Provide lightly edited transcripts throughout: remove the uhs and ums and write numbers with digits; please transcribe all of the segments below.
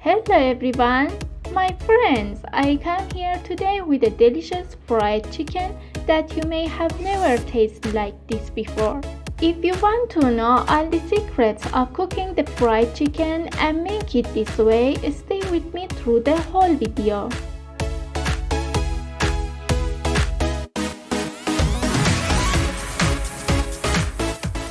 Hello everyone, my friends. I come here today with a delicious fried chicken that you may have never tasted like this before. If you want to know all the secrets of cooking the fried chicken and make it this way, stay with me through the whole video.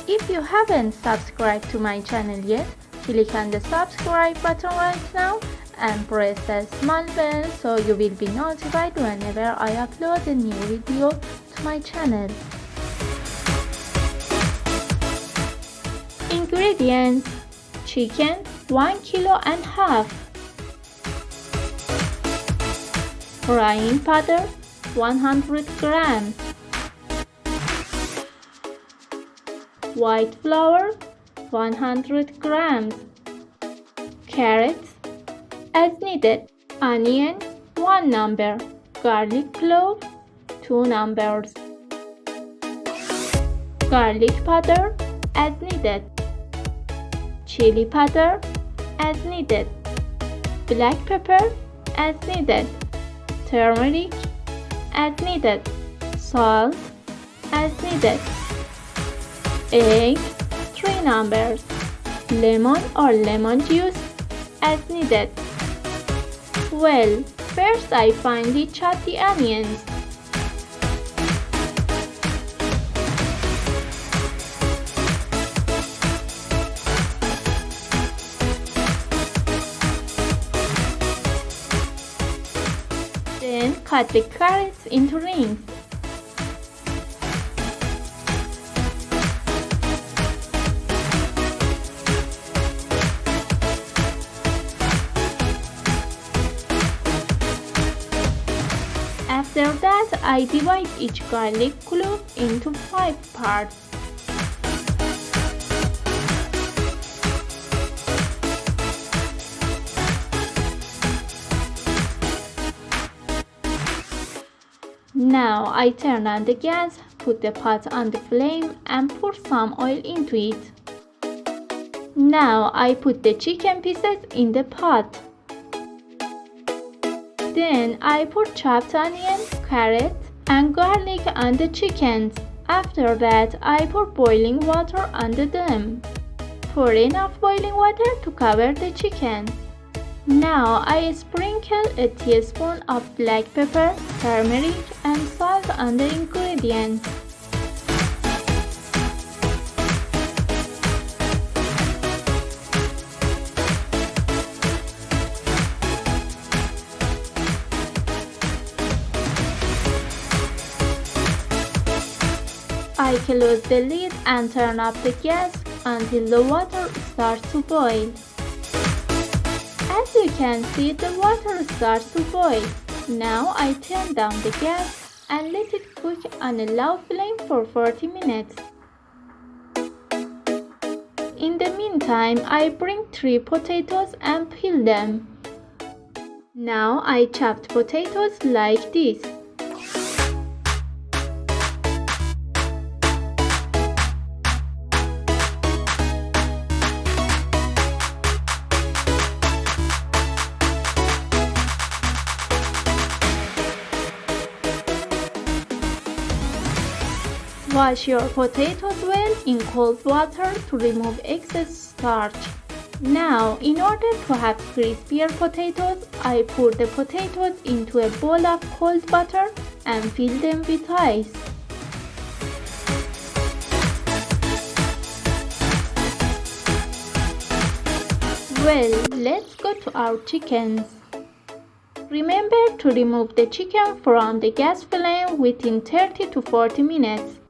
If you haven't subscribed to my channel yet, click on the subscribe button right now and press the small bell so you will be notified whenever I upload a new video to my channel. Ingredients: chicken 1.5 kg, frying powder 100 grams, white flour 100 grams, carrots as needed, onion 1 number, garlic clove 2 numbers, garlic powder as needed, chili powder as needed, black pepper as needed, turmeric as needed, salt as needed, egg 3 numbers, lemon or lemon juice as needed. Well, first I finely chop the onions. Then cut the carrots into rings. After that, I divide each garlic clove into 5 parts. Now I turn on the gas, put the pot on the flame and pour some oil into it. Now I put the chicken pieces in the pot. Then I pour chopped onion, carrots and garlic on the chickens. After that, I pour boiling water under them. Pour enough boiling water to cover the chicken. Now I sprinkle a teaspoon of black pepper, turmeric and salt on the ingredients. I close the lid and turn up the gas until the water starts to boil. As you can see, the water starts to boil. Now I turn down the gas and let it cook on a low flame for 40 minutes. In the meantime, I bring 3 potatoes and peel them. Now I chopped potatoes like this. Wash your potatoes well in cold water to remove excess starch. Now, in order to have crispier potatoes, I pour the potatoes into a bowl of cold butter and fill them with ice. Well, let's go to our chickens. Remember to remove the chicken from the gas flame within 30 to 40 minutes.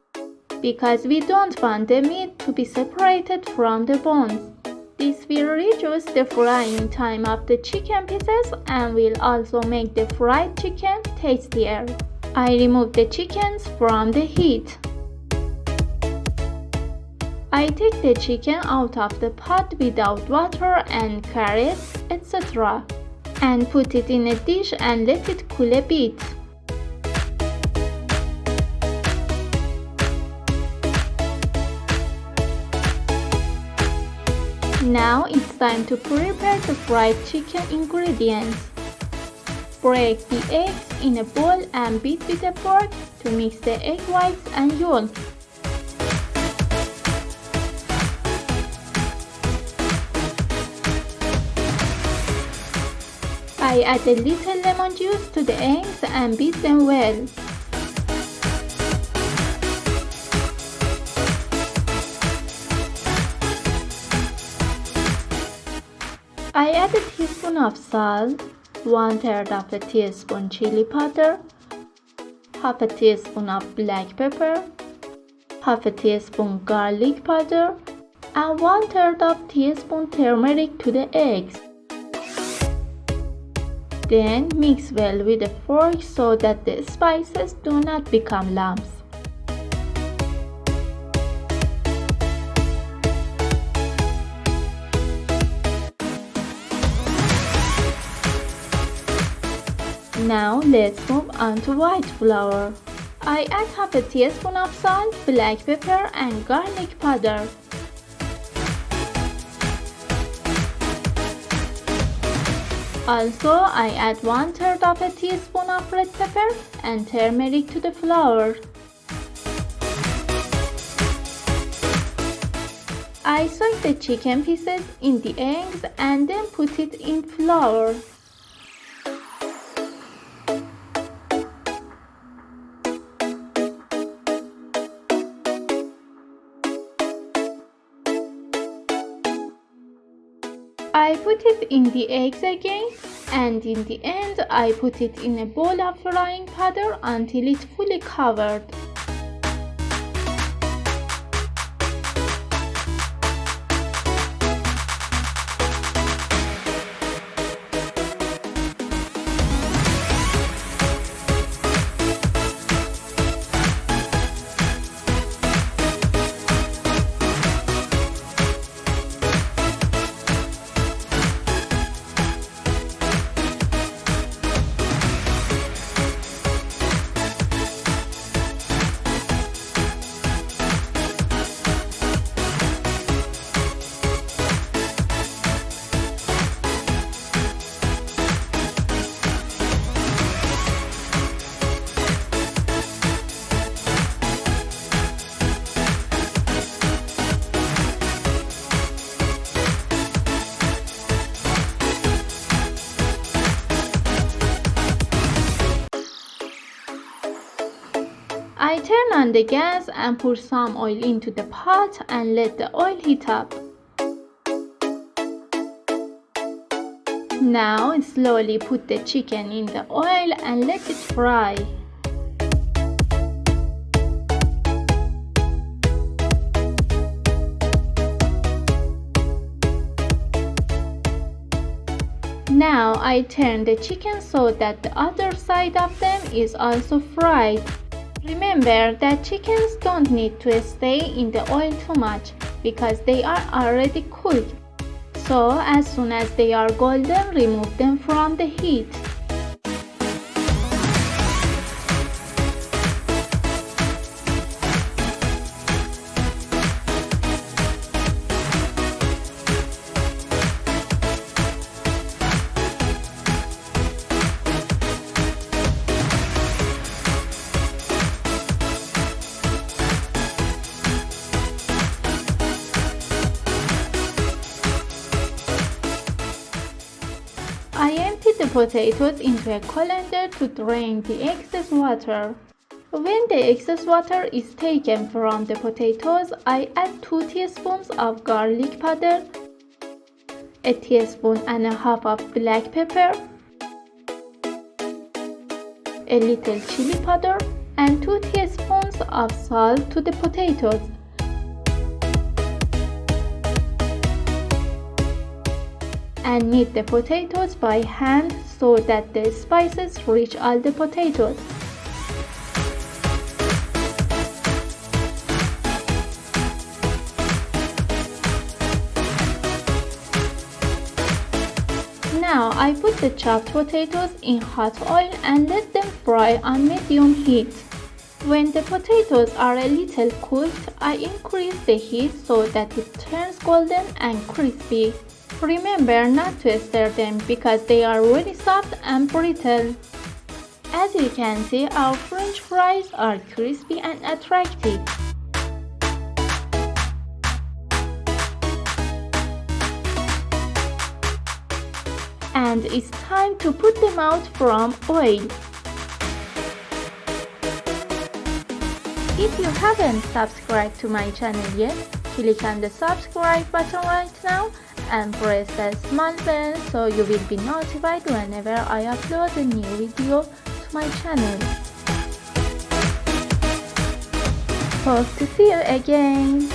Because we don't want the meat to be separated from the bones. This will reduce the frying time of the chicken pieces and will also make the fried chicken tastier. I remove the chickens from the heat. I take the chicken out of the pot without water and carrots, etc. and put it in a dish and let it cool a bit. Now it's time to prepare the fried chicken ingredients. Break the eggs in a bowl and beat with a fork to mix the egg whites and yolk. I add a little lemon juice to the eggs and beat them well. I add a teaspoon of salt, 1/3 of a teaspoon chili powder, half a teaspoon of black pepper, half a teaspoon garlic powder, and 1/3 of teaspoon turmeric to the eggs. Then mix well with a fork so that the spices do not become lumps. Now let's move on to white flour. I add half a teaspoon of salt, black pepper, and garlic powder. Also, I add 1/3 of a teaspoon of red pepper and turmeric to the flour. I soak the chicken pieces in the eggs and then put it in flour. I put it in the eggs again, and in the end I put it in a bowl of frying powder until it's fully covered. I turn on the gas and pour some oil into the pot and let the oil heat up. Now slowly put the chicken in the oil and let it fry. Now I turn the chicken so that the other side of them is also fried. Remember that chickens don't need to stay in the oil too much because they are already cooked. So as soon as they are golden, remove them from the heat. I empty the potatoes into a colander to drain the excess water. When the excess water is taken from the potatoes, I add 2 teaspoons of garlic powder, a teaspoon and a half of black pepper, a little chili powder, and 2 teaspoons of salt to the potatoes. And knead the potatoes by hand so that the spices reach all the potatoes. Now I put the chopped potatoes in hot oil and let them fry on medium heat. When the potatoes are a little cooked, I increase the heat so that it turns golden and crispy. Remember not to stir them because they are really soft and brittle. As you can see, our French fries are crispy and attractive. And it's time to put them out from oil. If you haven't subscribed to my channel yet, click on the subscribe button right now and press the small bell so you will be notified whenever I upload a new video to my channel. Hope to see you again.